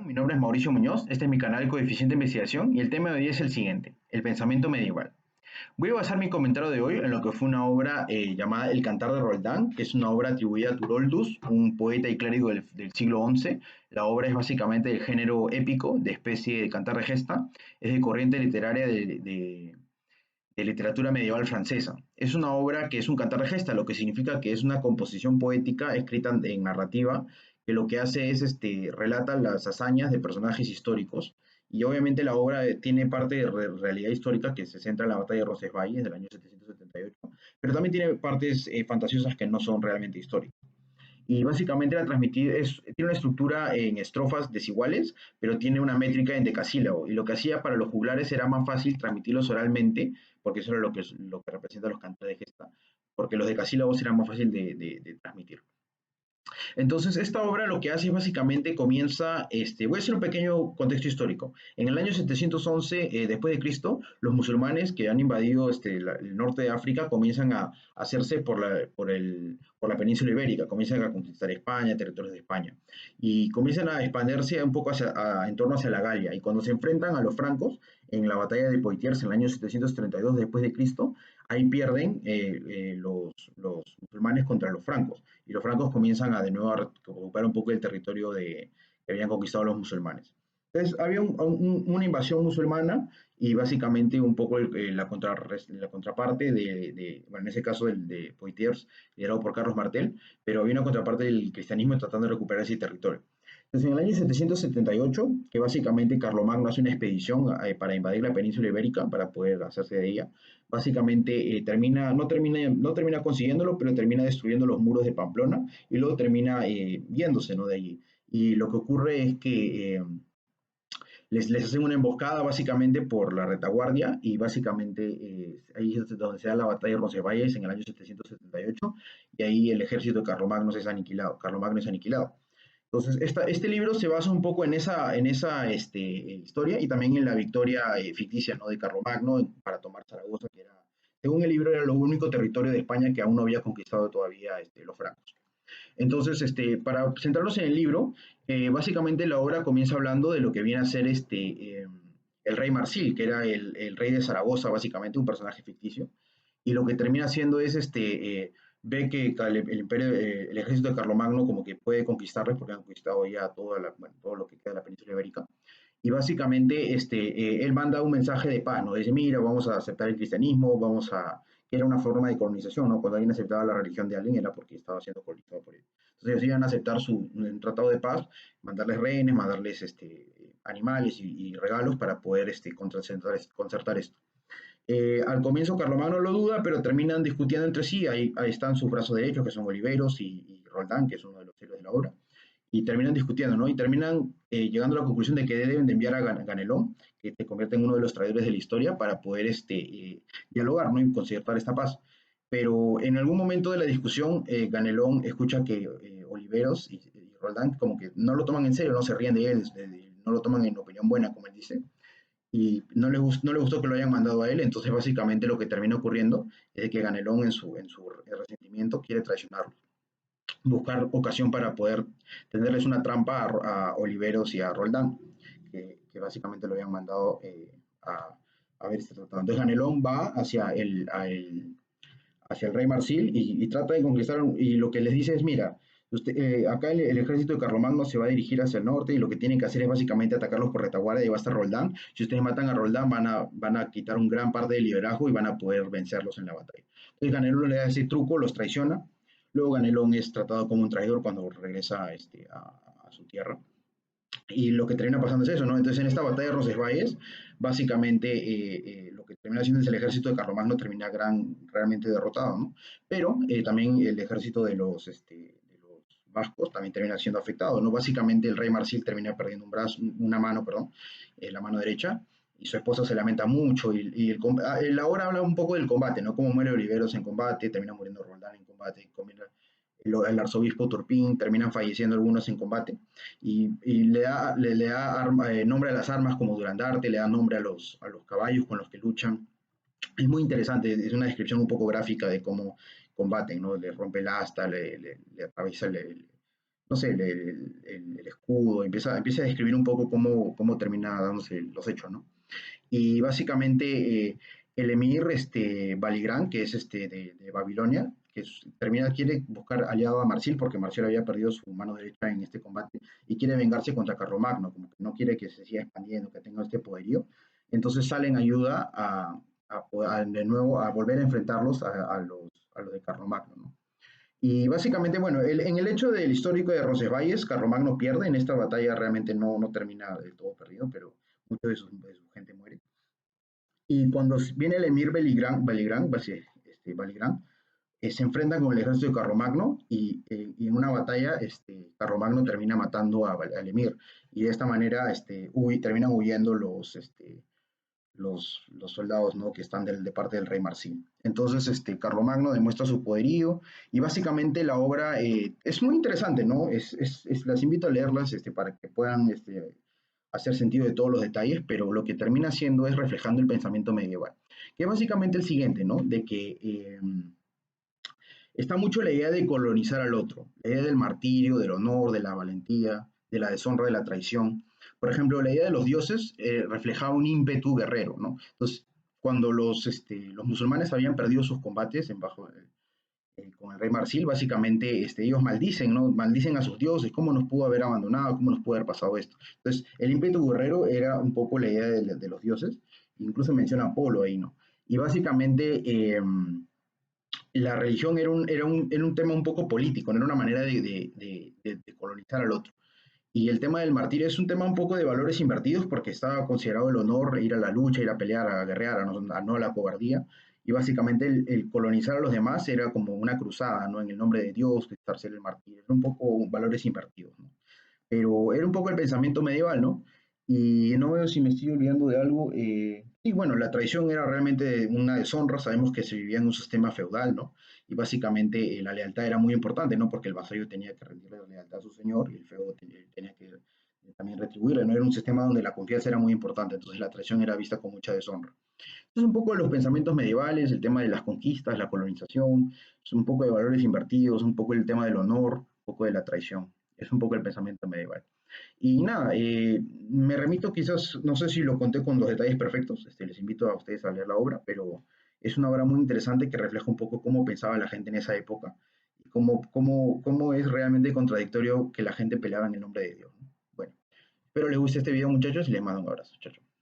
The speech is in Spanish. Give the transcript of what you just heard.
Mi nombre es Mauricio Muñoz, este es mi canal Coeficiente de Investigación y el tema de hoy es el siguiente, el pensamiento medieval. Voy a basar mi comentario de hoy en lo que fue una obra llamada El Cantar de Roldán, que es una obra atribuida a Turoldus, un poeta y clérigo del siglo XI. La obra es básicamente del género épico, de especie de cantar de gesta, es de corriente literaria de literatura medieval francesa. Es una obra que es un cantar de gesta, lo que significa que es una composición poética escrita en narrativa, que lo que hace es relata las hazañas de personajes históricos. Y obviamente la obra tiene parte de realidad histórica que se centra en la batalla de Roncesvalles del año 778, pero también tiene partes fantasiosas que no son realmente históricas. Y básicamente tiene una estructura en estrofas desiguales, pero tiene una métrica en decasílabo. Y lo que hacía para los juglares era más fácil transmitirlos oralmente, porque eso era lo que representa los cantos de gesta, porque los decasílabos eran más fácil de transmitir. Entonces, esta obra lo que hace es básicamente comienza, voy a hacer un pequeño contexto histórico. En el año 711 después de Cristo, los musulmanes que han invadido el norte de África comienzan a hacerse por la península ibérica, comienzan a conquistar España, territorios de España, y comienzan a expandirse un poco en torno hacia la Galia. Y cuando se enfrentan a los francos en la batalla de Poitiers en el año 732 después de Cristo, ahí pierden los musulmanes contra los francos y los francos comienzan a de nuevo a ocupar un poco el territorio que habían conquistado los musulmanes. Entonces había una invasión musulmana y básicamente un poco la contraparte bueno, en ese caso de Poitiers, liderado por Carlos Martel, pero había una contraparte del cristianismo tratando de recuperar ese territorio. Entonces, en el año 778, que básicamente Carlomagno hace una expedición para invadir la península ibérica, para poder hacerse de ella, básicamente no termina consiguiéndolo, pero termina destruyendo los muros de Pamplona y luego termina yéndose, ¿no?, de allí. Y lo que ocurre es que les hacen una emboscada básicamente por la retaguardia y básicamente ahí es donde se da la batalla de Roncesvalles en el año 778 y ahí el ejército de Carlomagno es aniquilado. Carlomagno es aniquilado. Entonces, este libro se basa un poco en esa historia y también en la victoria ficticia, ¿no?, de Carlomagno para tomar Zaragoza, que era, según el libro, era lo único territorio de España que aún no había conquistado todavía los francos. Entonces, para centrarnos en el libro, básicamente la obra comienza hablando de lo que viene a ser el rey Marsil, que era el rey de Zaragoza, básicamente un personaje ficticio, y lo que termina haciendo es ve que el ejército de Carlomagno como que puede conquistarles porque han conquistado ya bueno, todo lo que queda de la península ibérica. Y básicamente él manda un mensaje de paz, ¿no? Dice, mira, vamos a aceptar el cristianismo, que era una forma de colonización, ¿no? Cuando alguien aceptaba la religión de alguien era porque estaba siendo colonizado por él. Entonces ellos iban a aceptar un tratado de paz, mandarles rehenes, mandarles animales y regalos para poder concertar esto. Al comienzo Carlomagno lo duda, pero terminan discutiendo entre sí. Ahí están sus brazos derechos, que son Oliveros y Roldán, que es uno de los héroes de la obra. Y terminan discutiendo, ¿no? Y terminan llegando a la conclusión de que deben de enviar a Ganelón, que se convierte en uno de los traidores de la historia, para poder dialogar, ¿no?, y concertar esta paz. Pero en algún momento de la discusión, Ganelón escucha que Oliveros y Roldán como que no lo toman en serio, no se ríen de él, no lo toman en opinión buena, como él dice, y no le gustó que lo hayan mandado a él, entonces básicamente lo que termina ocurriendo es que Ganelón en su resentimiento quiere traicionarlo, buscar ocasión para poder tenderles una trampa a Oliveros y a Roldán, que básicamente lo habían mandado a ver este tratado. Entonces Ganelón va hacia el rey Marsil y trata de conquistar, y lo que les dice es, mira, acá el ejército de Carlomagno se va a dirigir hacia el norte y lo que tienen que hacer es básicamente atacarlos por retaguardia y va a estar Roldán. Si ustedes matan a Roldán van a quitar un gran parte del liderazgo y van a poder vencerlos en la batalla. Entonces Ganelón le da ese truco, los traiciona. Luego Ganelón es tratado como un traidor cuando regresa a su tierra. Y lo que termina pasando es eso, ¿no? Entonces en esta batalla de Roncesvalles, básicamente lo que termina haciendo es el ejército de Carlomagno termina realmente derrotado, ¿no? Pero también el ejército de los vascos también termina siendo afectado, ¿no? Básicamente el rey Marsil termina perdiendo un brazo, una mano, perdón, la mano derecha, y su esposa se lamenta mucho, la obra habla un poco del combate, ¿no? Cómo muere Oliveros en combate, termina muriendo Roldán en combate, el arzobispo Turpín, terminan falleciendo algunos en combate, y le da nombre a las armas como Durandarte, le da nombre a los caballos con los que luchan. Es muy interesante, es una descripción un poco gráfica de cómo combaten, ¿no? Le rompe el asta, le atraviesa no sé, el escudo, empieza a describir un poco cómo termina dándose los hechos, ¿no? Y básicamente el emir Baligrán, que es de Babilonia, quiere buscar aliado a Marsil porque Marsil había perdido su mano derecha en este combate y quiere vengarse contra Carlomagno, como que no quiere que se siga expandiendo, que tenga este poderío. Entonces sale en ayuda de nuevo a volver a enfrentarlos a los de Carlomagno, ¿no? Y básicamente, bueno, en el hecho del histórico de Roncesvalles, Carlomagno pierde, en esta batalla realmente no termina del todo perdido, pero mucho de su gente muere. Y cuando viene el emir Baligrán, se enfrentan con el ejército de Carlomagno y en una batalla Carlomagno termina matando al emir y de esta manera terminan huyendo los soldados, ¿no? Que están de parte del rey Marsin. Entonces, Carlomagno demuestra su poderío y básicamente la obra es muy interesante, ¿no? Las invito a leerlas para que puedan hacer sentido de todos los detalles, pero lo que termina haciendo es reflejando el pensamiento medieval, que es básicamente el siguiente, ¿no? De que está mucho la idea de colonizar al otro, la idea del martirio, del honor, de la valentía, de la deshonra, de la traición. Por ejemplo, la idea de los dioses reflejaba un ímpetu guerrero, ¿no? Entonces, cuando los musulmanes habían perdido sus combates con el rey Marsil, básicamente ellos maldicen, ¿no? Maldicen a sus dioses, cómo nos pudo haber abandonado, cómo nos pudo haber pasado esto. Entonces, el ímpetu guerrero era un poco la idea de los dioses, incluso menciona a Apolo ahí, ¿no? Y básicamente la religión era un tema un poco político, no era una manera de colonizar al otro. Y el tema del martirio es un tema un poco de valores invertidos porque estaba considerado el honor ir a la lucha, ir a pelear, a guerrear, a no a la cobardía. Y básicamente el colonizar a los demás era como una cruzada, ¿no? En el nombre de Dios, quitarse el martirio. Era un poco valores invertidos, ¿no? Pero era un poco el pensamiento medieval, ¿no? Y no veo si me estoy olvidando de algo. Y bueno, la traición era realmente una deshonra, sabemos que se vivía en un sistema feudal, ¿no? Y básicamente la lealtad era muy importante, ¿no? Porque el vasallo tenía que rendirle la lealtad a su señor y el feudo tenía que también retribuirle, ¿no? Era un sistema donde la confianza era muy importante, entonces la traición era vista con mucha deshonra. Es un poco de los pensamientos medievales, el tema de las conquistas, la colonización, es un poco de valores invertidos, un poco el tema del honor, un poco de la traición. Es un poco el pensamiento medieval. Y nada, me remito quizás, no sé si lo conté con los detalles perfectos, les invito a ustedes a leer la obra, pero es una obra muy interesante que refleja un poco cómo pensaba la gente en esa época y cómo es realmente contradictorio que la gente peleaba en el nombre de Dios, ¿no? Bueno, espero les guste este video muchachos y les mando un abrazo. Chao, chao.